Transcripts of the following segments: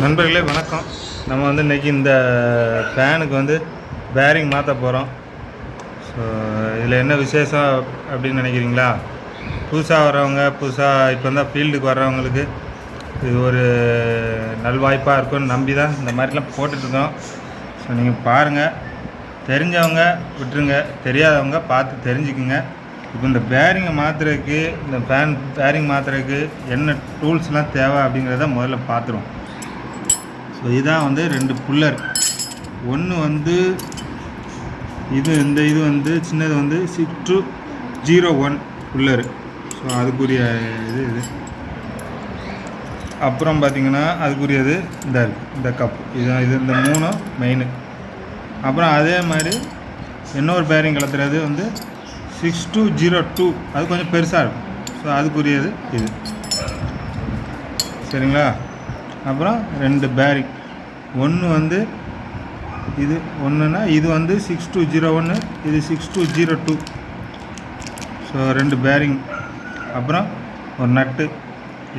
நண்பர்களே வணக்கம். நம்ம வந்து இன்றைக்கி இந்த ஃபேனுக்கு வந்து பேரிங் மாற்ற போகிறோம். ஸோ இதில் என்ன விசேஷம் அப்படின்னு நினைக்கிறீங்களா? புதுசாக வர்றவங்க, புதுசாக இப்போ தான் ஃபீல்டுக்கு வர்றவங்களுக்கு இது ஒரு நல்வாய்ப்பாக இருக்கும்னு நம்பி தான் இந்த மாதிரிலாம் போட்டுட்ருக்கோம். ஸோ நீங்கள் பாருங்கள், தெரிஞ்சவங்க விட்டுருங்க, தெரியாதவங்க பார்த்து தெரிஞ்சுக்குங்க. இப்போ இந்த பேரிங்கை மாற்றுறதுக்கு, இந்த ஃபேன் பேரிங் மாற்றுறதுக்கு என்ன டூல்ஸ்லாம் தேவை அப்படிங்கிறத முதல்ல பார்த்துருவோம். ஸோ இதுதான் வந்து 2 புல்லர். ஒன்று வந்து இது வந்து சின்னது வந்து 6201 புல்லரு. ஸோ அதுக்குரிய இது அப்புறம் பார்த்திங்கன்னா அதுக்குரியது இந்த இருக்குது, இந்த கப் இது இந்த 3 மெயின். அப்புறம் அதே மாதிரி இன்னொரு பேரிங் கலத்துறது வந்து 6202, அது கொஞ்சம் பெருசாக இருக்கும். ஸோ அதுக்குரியது இது, சரிங்களா? அப்புறம் 2 பேரிங். ஒன்று வந்து இது ஒன்றுனா இது வந்து 6201, இது 6202. So 2 bearing. அப்புறம் ஒரு நட்டு,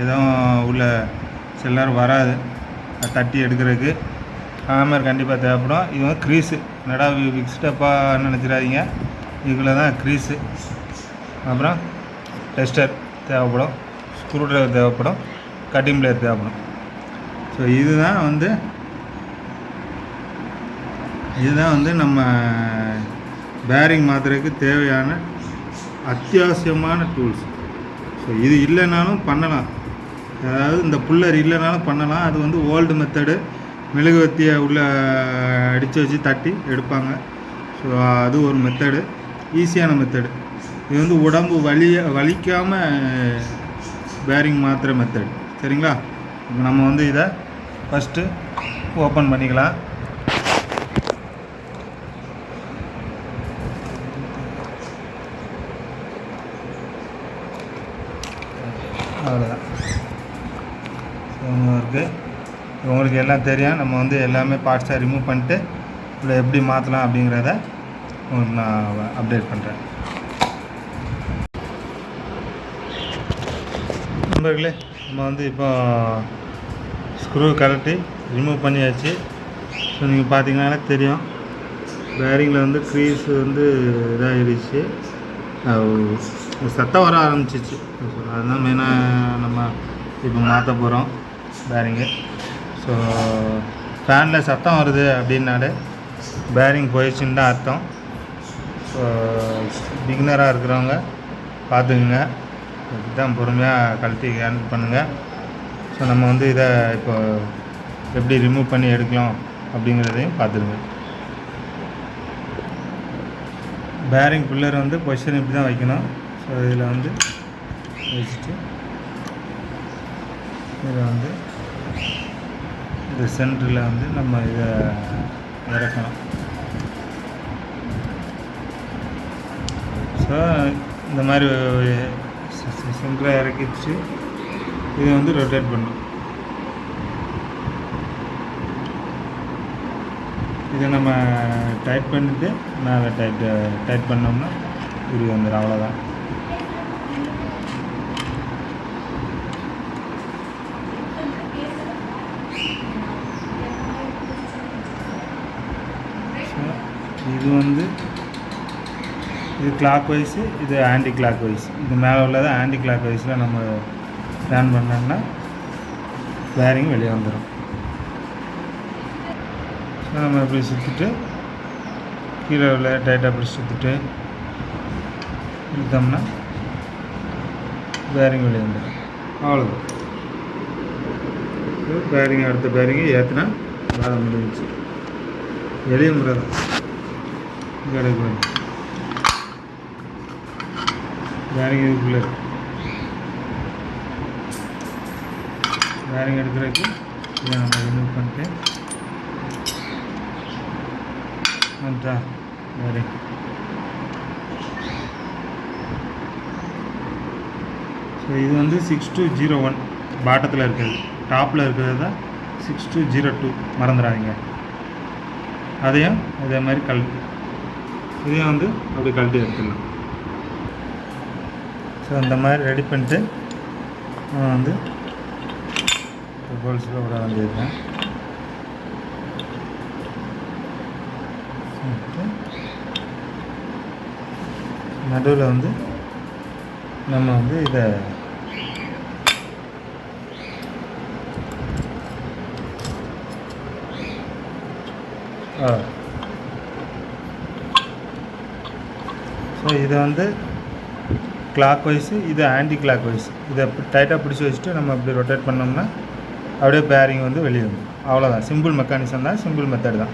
எதுவும் உள்ள சில நேரம் வராது, தட்டி எடுக்கிறதுக்கு ஹேமர் கண்டிப்பாக தேவைப்படும். இது வந்து க்ரீஸு, என்னடா ஃபிக்ஸ்டப்பாக நினச்சிடாதீங்க, இதுக்குள்ளே தான் க்ரீஸு. அப்புறம் டெஸ்டர் தேவைப்படும், ஸ்க்ரூ ட்ரைவர் தேவைப்படும், கட்டிங் பிளேயர் தேவைப்படும். ஸோ இதுதான் வந்து நம்ம பேரிங் மாற்றுறதுக்கு தேவையான அத்தியாவசியமான டூல்ஸ். ஸோ இது இல்லைனாலும் பண்ணலாம், அதாவது இந்த புல்லர் இல்லைனாலும் பண்ணலாம். அது வந்து ஓல்டு மெத்தடு, மெழுகுவத்தியை உள்ளே அடித்து வச்சு தட்டி எடுப்பாங்க. ஸோ அது ஒரு மெத்தடு, ஈஸியான மெத்தடு. இது வந்து உடம்பு வலிக்காமல் பேரிங் மாற்றுற மெத்தடு, சரிங்களா? இப்போ நம்ம வந்து இதை ஃபஸ்ட்டு ஓப்பன் பண்ணிக்கலாம். அவ்வளோதான். உங்களுக்கு எல்லாம் தெரியும். நம்ம வந்து எல்லாமே பார்ட்ஸாக ரிமூவ் பண்ணிட்டு இதில் எப்படி மாற்றலாம் அப்படிங்கிறத உங்களுக்கு நான் அப்டேட் பண்ணுறேன். நண்பர்களே, நம்ம வந்து இப்போ ஸ்க்ரூ கழட்டி ரிமூவ் பண்ணியாச்சு. ஸோ நீங்கள் பார்த்தீங்கன்னா தெரியும், பேரிங்கில் வந்து க்ரீஸ் வந்து இதாகிடுச்சு, சத்தம் வர ஆரம்பிச்சிச்சு. அதுதான் மெயினாக நம்ம இப்போ மாற்ற போகிறோம் பேரிங்கு. ஸோ ஃபேனில் சத்தம் வருது அப்படின்னாலே பேரிங் போயிடுச்சுன்னு தான் அர்த்தம். ஸோ பிகினராக இருக்கிறவங்க பார்த்துக்குங்க, இதுதான் பொறுமையாக கழட்டி ஹேண்டில் பண்ணுங்கள். ஸோ நம்ம வந்து இதை இப்போ எப்படி ரிமூவ் பண்ணி எடுக்கலாம் அப்படிங்கிறதையும் பார்த்துருங்க. பேரிங் புல்லர் வந்து பொசிஷன் இப்படி தான் வைக்கணும். ஸோ இதில் வந்து வச்சுட்டு இதில் வந்து இந்த சென்டரில் வந்து நம்ம இதை இறக்கணும். ஸோ இந்த மாதிரி சென்டரை இறக்கிச்சு இதை வந்து ரொட்டேட் பண்ணணும். இதை நம்ம டைட் பண்ணிவிட்டு மேலே டைட் பண்ணோம்னா உருவி வந்துடும், அவ்வளோதான். இது வந்து இது கிளாக் வைஸு, இது ஆன்டி கிளாக் வைஸ். இது மேலே உள்ளது ஆன்டி கிளாக் வைஸில் நம்ம பிளான் பண்ணோம்னா பேரிங் வெளியே வந்துடும். ஸோ நம்ம இப்படி சுற்றிட்டு கீழே உள்ள டைட்டாக அப்படி சுற்றிட்டு இழுத்தோம்னா பேரிங் வெளியே வந்துடும், அவ்வளோதான். பேரிங் அடுத்த பேரிங்கை ஏற்றினா வேலை முடிஞ்சிச்சு. எளிய முறை தான். கிடைக்கு பேரிங் இதுக்குள்ளே பேரிங் எடுக்கிறதுக்கு இதை நம்ம ரிமூவ் பண்ணிட்டு வந்துட்டா பேரிங். ஸோ இது வந்து 6201 பாட்டத்தில் இருக்கிறது, டாப்பில் இருக்கிறது தான் 6202, மறந்துடாதீங்க. அதையும் அதே மாதிரி இதையும் வந்து அப்படி கழட்டி எடுத்துடலாம். ஸோ அந்த மாதிரி ரெடி பண்ணிட்டு வந்து ஹோல்ஸில் விட வேண்டியது தான். நடுவில் வந்து நம்ம வந்து இதை ஸோ இதை வந்து கிளாக் வைஸு, இது ஆன்டி கிளாக் வைஸ். இதை டைட்டாக பிடிச்சி வச்சுட்டு நம்ம இப்படி ரொட்டேட் பண்ணோம்னா அப்படியே பேரிங் வந்து வெளியே வந்துடும். அவ்வளோதான், சிம்பிள் மெக்கானிசம் தான், சிம்பிள் மெத்தட் தான்.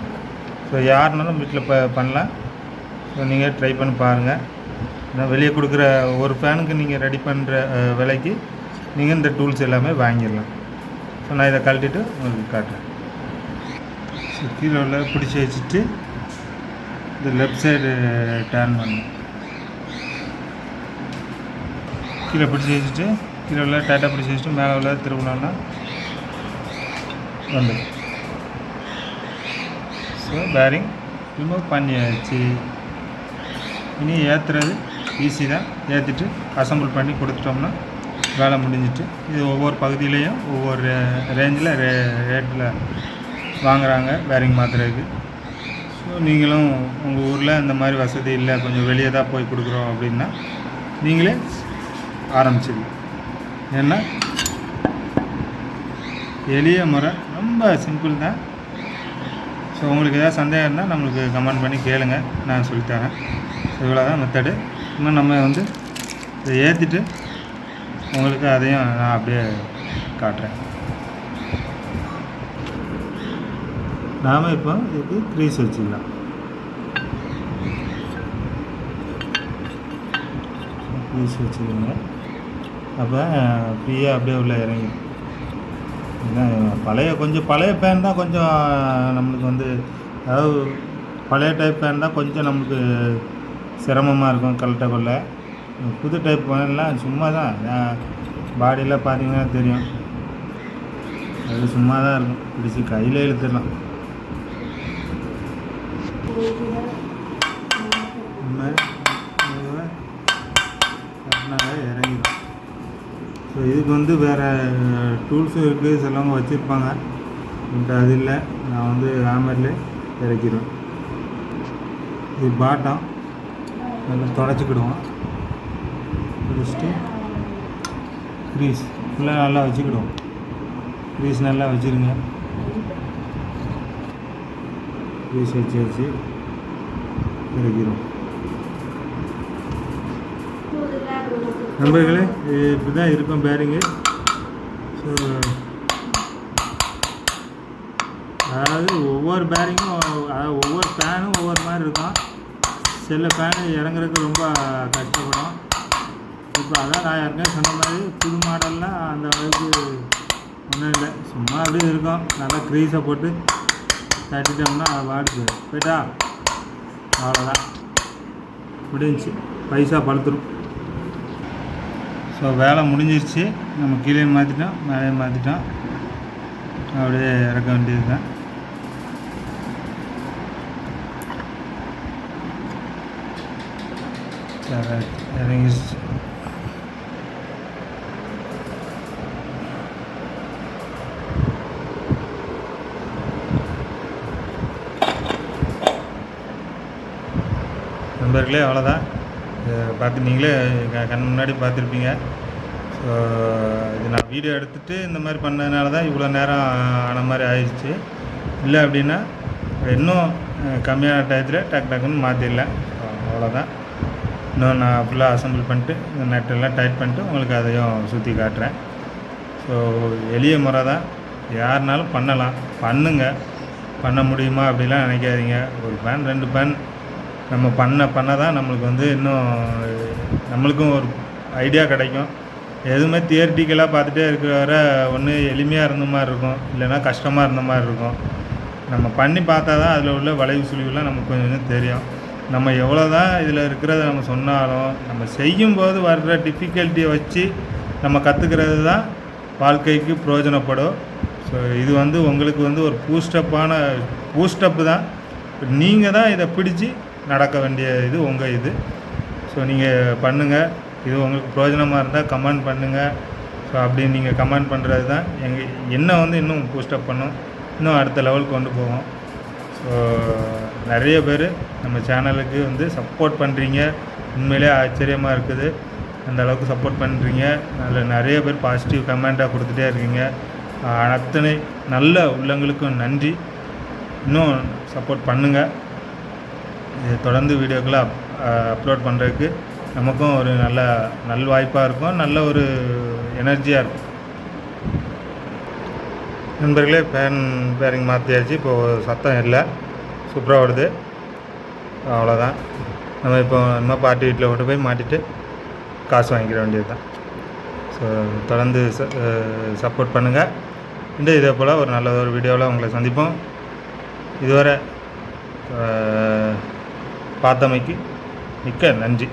ஸோ யாருனாலும் வீட்டில் பண்ணலாம். ஸோ நீங்கள் ட்ரை பண்ணி பாருங்கள். நான் வெளியே கொடுக்குற ஒரு ஃபேனுக்கு நீங்கள் ரெடி பண்ணுற விலைக்கு நீங்கள் இந்த டூல்ஸ் எல்லாமே வாங்கிடலாம். ஸோ நான் இதை கழட்டிட்டு உங்களுக்கு காட்டுறேன். ஸோ கீழே உள்ள பிடிச்சி வச்சுட்டு இந்த லெஃப்ட் சைடு டர்ன் பண்ணணும். கீழே பிடிச்சி வச்சுட்டு கீழே உள்ள டைட்டாக பிடிச்சி வச்சுட்டு மேலே உள்ள திரும்பினோன்னா வந்துடும். ஸோ பேரிங் ரிமூவ் பண்ணியாச்சு. இனி ஏற்றுறது ஈஸி தான். ஏற்றிட்டு அசம்பிள் பண்ணி கொடுத்துட்டோம்னா வேலை முடிஞ்சிட்டு. இது ஒவ்வொரு பகுதியிலையும் ஒவ்வொரு ரேஞ்சில் ரேட்டில் வாங்குகிறாங்க பேரிங் மாற்றுறதுக்கு. ஸோ நீங்களும் உங்கள் ஊரில் இந்த மாதிரி வசதி இல்லை, கொஞ்சம் வெளியே தான் போய் கொடுக்குறோம் அப்படின்னா நீங்களே ஆரம்பிச்சிடலாம். ஏன்னா எளிய முறை, ரொம்ப சிம்பிள் தான். ஸோ உங்களுக்கு ஏதாவது சந்தேகம் இருந்தால் நம்மளுக்கு கமெண்ட் பண்ணி கேளுங்க, நான் சொல்லித்தரேன். ஸோ இவ்வளோ தான் மெத்தடு. இன்னும் நம்ம வந்து இதை ஏற்றிட்டு உங்களுக்கு அதையும் நான் அப்படியே காட்டுறேன். நாம் இப்போ இதுக்கு க்ரீஸ் வச்சுக்கலாம். க்ரீஸ் வச்சுக்கோங்க, அப்போ ஃப்ரீயாக அப்படியே உள்ள இறங்கி. கொஞ்சம் பழைய பேன் தான் கொஞ்சம் நம்மளுக்கு வந்து, அதாவது பழைய டைப் பேன் தான் கொஞ்சம் நம்மளுக்கு சிரமமாக இருக்கும் கழட்டக்குள்ள. புது டைப் பேன்லாம் சும்மா தான், பாடியில் பார்த்தீங்கன்னா தெரியும், அது சும்மா தான் இருக்கும், பிடிச்சி கையில் இழுத்துடலாம். இந்த மாதிரி இறங்கிடும். ஸோ இதுக்கு வந்து வேறு டூல்ஸும் இருக்குது, சிலவங்க வச்சுருப்பாங்க. பட் அது இல்லை, நான் வந்து ஹேமர்லேயே இறக்கிடுவேன். இது பாட்டம் நல்லா தொடச்சிக்கிடுவோம். வச்சுட்டு க்ரீஸ் ஃபுல்லாக நல்லா வச்சுக்கிடுவோம். க்ரீஸ் நல்லா வச்சுருங்க. க்ரீஸ் வச்சு இறக்கிடுவோம். நண்பர்களே, இப்படி தான் இருக்கும் பேரிங்கு. ஸோ அதாவது ஒவ்வொரு பேரிங்கும், அதாவது ஒவ்வொரு ஃபேனும் ஒவ்வொரு மாதிரி இருக்கும். சில ஃபேனு இறங்குறதுக்கு ரொம்ப கஷ்டப்படும். இப்போ அதான் நான் ஏற்கனவே சொன்ன மாதிரி புது மாடல்லாம் அந்த அளவுக்கு ஒன்றும் இல்லை, சும்மா அப்படியே இருக்கும். நல்லா க்ரீஸை போட்டு தட்டிட்டோம்னா வாடுக்கு போய்ட்டா அவ்வளோதான், முடிஞ்சிச்சு, பைசா பழுத்துடும். ஸோ வேலை முடிஞ்சிருச்சு. நம்ம கீழே மாற்றிட்டோம், மேலே மாற்றிட்டோம், அப்படியே இறக்க வேண்டியது தான். இறங்கிடுச்சு. நண்பர்களே, அவ்வளோதான். பார்த்து நீங்களே கண் முன்னாடி பார்த்துருப்பீங்க. ஸோ இது நான் வீடியோ எடுத்துகிட்டு இந்த மாதிரி பண்ணதுனால தான் இவ்வளோ நேரம் ஆன மாதிரி ஆயிடுச்சு. இல்லை அப்படின்னா இன்னும் கம்மியான டயத்தில் டக்குன்னு மாற்றிடலாம். அவ்வளோதான். இன்னும் நான் ஃபுல்லாக அசம்பிள் பண்ணிட்டு இந்த நட்டெல்லாம் டைட் பண்ணிட்டு உங்களுக்கு அதையும் சுற்றி காட்டுறேன். ஸோ எளிய முறை தான், யாருனாலும் பண்ணலாம். பண்ண முடியுமா அப்படிலாம் நினைக்காதீங்க. ஒரு பேன் 2 பேன் நம்ம பண்ண தான் நம்மளுக்கு வந்து இன்னும் நம்மளுக்கும் ஒரு ஐடியா கிடைக்கும். எதுவுமே தியரிட்டிக்கலாக பார்த்துட்டே இருக்கிற வர ஒன்று எளிமையாக இருந்த மாதிரி இருக்கும், இல்லைன்னா கஷ்டமாக இருந்த மாதிரி இருக்கும். நம்ம பண்ணி பார்த்தா தான் அதில் உள்ள வளைவு சுழிவுலாம் நமக்கு கொஞ்சம் தெரியும். நம்ம எவ்வளோ தான் இதில் இருக்கிறத நம்ம சொன்னாலும் நம்ம செய்யும்போது வர்ற டிஃபிகல்ட்டியை வச்சு நம்ம கற்றுக்கிறது தான் வாழ்க்கைக்கு பிரயோஜனப்படும். ஸோ இது வந்து உங்களுக்கு வந்து ஒரு பூஸ்டப்பு தான். நீங்கள் தான் இதை பிடிச்சி நடக்க வேண்டிய இது உங்கள் இது. ஸோ நீங்கள் பண்ணுங்கள். இது உங்களுக்கு பிரயோஜனமாக இருந்தால் கமெண்ட் பண்ணுங்கள். ஸோ அப்படி நீங்கள் கமெண்ட் பண்ணுறது தான் என்ன வந்து இன்னும் பூஸ்டப் பண்ணும், இன்னும் அடுத்த லெவலுக்கு கொண்டு போவோம். ஸோ நிறைய பேர் நம்ம சேனலுக்கு வந்து சப்போர்ட் பண்ணுறீங்க, உண்மையிலே ஆச்சரியமாக இருக்குது. அந்த அளவுக்கு சப்போர்ட் பண்ணுறீங்க. அதில் நிறைய பேர் பாசிட்டிவ் கமெண்ட்டாக கொடுத்துட்டே இருக்கீங்க. அத்தனை நல்ல உள்ளங்களுக்கும் நன்றி. இன்னும் சப்போர்ட் பண்ணுங்கள். இது தொடர்ந்து வீடியோக்களை அப்லோட் பண்ணுறதுக்கு நமக்கும் ஒரு நல்வாய்ப்பாக இருக்கும், நல்ல ஒரு எனர்ஜியாக இருக்கும். நண்பர்களே, பேரிங் மாற்றியாச்சு. இப்போது சத்தம் இல்லை, சூப்பராக வருது. அவ்வளோதான். நம்ம இப்போ நம்ம பாட்டி வீட்டில் கொண்டு போய் மாட்டிட்டு காசு வாங்கிக்கிற வேண்டியது தான். ஸோ தொடர்ந்து சப்போர்ட் பண்ணுங்கள். இதே போல் ஒரு நல்ல ஒரு வீடியோவில் உங்களை சந்திப்போம். இதுவரை பார்த்தமைக்கு மிக்க நன்றி.